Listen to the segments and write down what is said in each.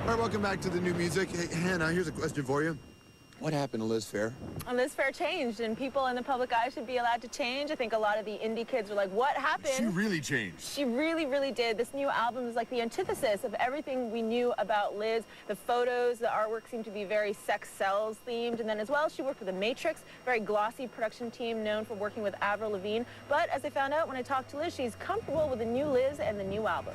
All right, welcome back to the new music. Hey, Hannah, here's a question for you. What happened to Liz Phair? Liz Phair changed, and people in the public eye should be allowed to change. I think a lot of the indie kids were like, what happened? She really changed. She really, really did. This new album is like the antithesis of everything we knew about Liz. The photos, the artwork seemed to be very sex sells themed. And then as well, she worked with the Matrix, very glossy production team known for working with Avril Lavigne. But as I found out when I talked to Liz, she's comfortable with the new Liz and the new album.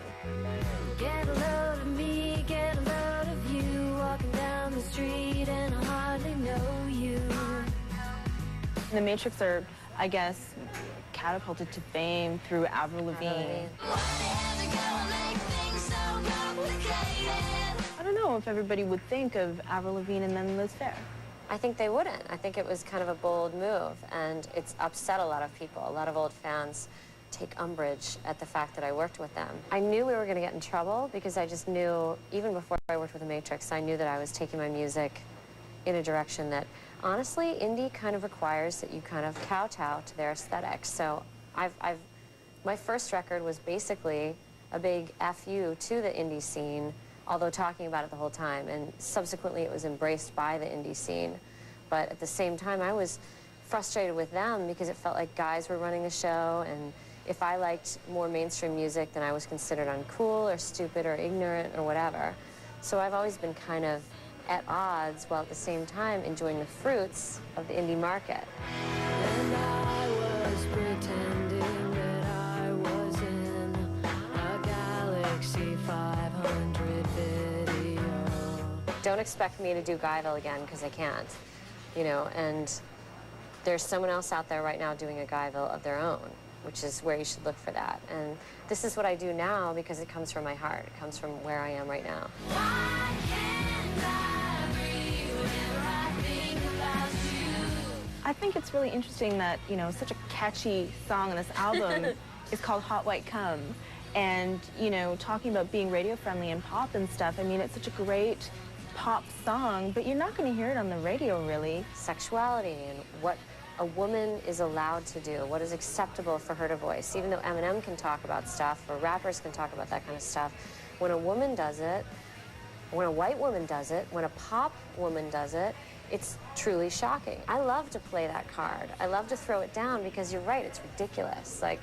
Get a load of me, get a load of you, walking down the street and I hardly know you. The Matrix are, I guess, catapulted to fame through Avril Lavigne. I don't know if everybody would think of Avril Lavigne and then Liz Phair. I think they wouldn't. I think it was kind of a bold move, and it's upset a lot of people. A lot of old fans take umbrage at the fact that I worked with them. I knew we were going to get in trouble because I just knew, even before I worked with the Matrix, I knew that I was taking my music in a direction that, honestly, indie kind of requires that you kind of kowtow to their aesthetics. So my first record was basically a big FU to the indie scene, although talking about it the whole time, and subsequently it was embraced by the indie scene. But at the same time, I was frustrated with them because it felt like guys were running the show, and if I liked more mainstream music, then I was considered uncool or stupid or ignorant or whatever. So I've always been kind of at odds while at the same time enjoying the fruits of the indie market. And I was pretending that I was in a Galaxy 500 video. Don't expect me to do Guyville again, because I can't, you know, and there's someone else out there right now doing a Guyville of their own, which is where you should look for that. And this is what I do now because it comes from my heart. It comes from where I am right now. Why can't I breathe whenever I think about you? I think it's really interesting that, you know, such a catchy song on this album is called Hot White Cum. And, you know, talking about being radio friendly and pop and stuff, I mean, it's such a great pop song, but you're not going to hear it on the radio, really. Sexuality and what a woman is allowed to do, what is acceptable for her to voice. Even though Eminem can talk about stuff, or rappers can talk about that kind of stuff, when a woman does it, when a white woman does it, when a pop woman does it, it's truly shocking. I love to play that card. I love to throw it down because you're right, it's ridiculous. Like,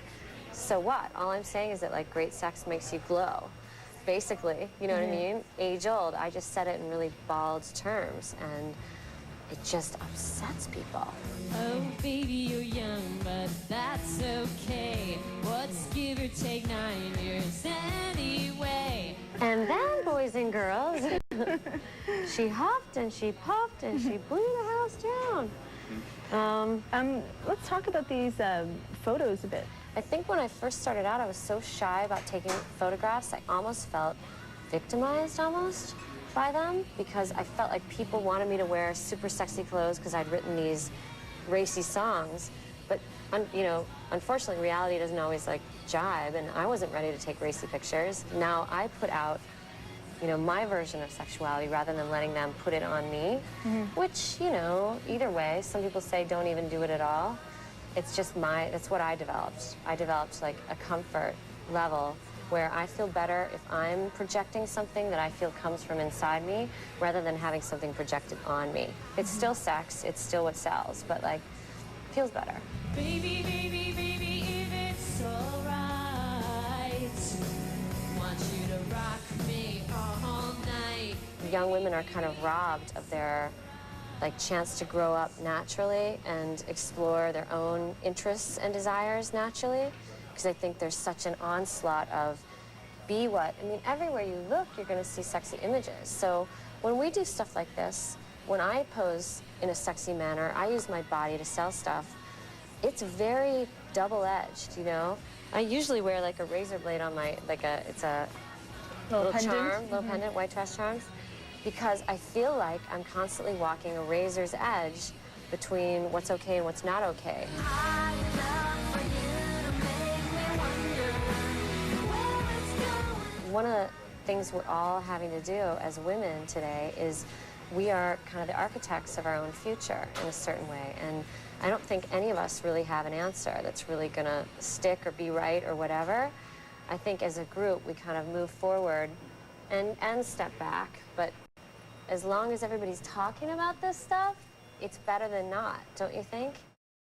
so what? All I'm saying is that, like, great sex makes you glow. Basically, you know what I mean? Age old. I just said it in really bald terms, and it just upsets people. Oh, baby, you're young, but that's okay. What's give or take 9 years anyway? And then, boys and girls, she huffed and she puffed and she blew the house down. Let's talk about these photos a bit. I think when I first started out, I was so shy about taking photographs, I almost felt victimized almost by them, because I felt like people wanted me to wear super sexy clothes because I'd written these racy songs. But, you know, unfortunately, reality doesn't always, like, jibe, and I wasn't ready to take racy pictures. Now I put out, you know, my version of sexuality rather than letting them put it on me, which, you know, either way, some people say don't even do it at all. It's just that's what I developed. I developed, like, a comfort level where I feel better if I'm projecting something that I feel comes from inside me rather than having something projected on me. It's still sex, it's still what sells, but, like, feels better. Baby, baby, baby, if it's all right, want you to rock me all night. Young women are kind of robbed of their, like, chance to grow up naturally and explore their own interests and desires naturally, because I think there's such an onslaught of be what. I mean, everywhere you look, you're going to see sexy images. So when we do stuff like this, when I pose in a sexy manner, I use my body to sell stuff. It's very double-edged, you know? I usually wear, like, a razor blade on my, like, it's a little charm, little pendant, white trash charms, because I feel like I'm constantly walking a razor's edge between what's okay and what's not okay. One of the things we're all having to do as women today is we are kind of the architects of our own future in a certain way, and I don't think any of us really have an answer that's really going to stick or be right or whatever. I think as a group we kind of move forward and step back. But as long as everybody's talking about this stuff, it's better than not, don't you think?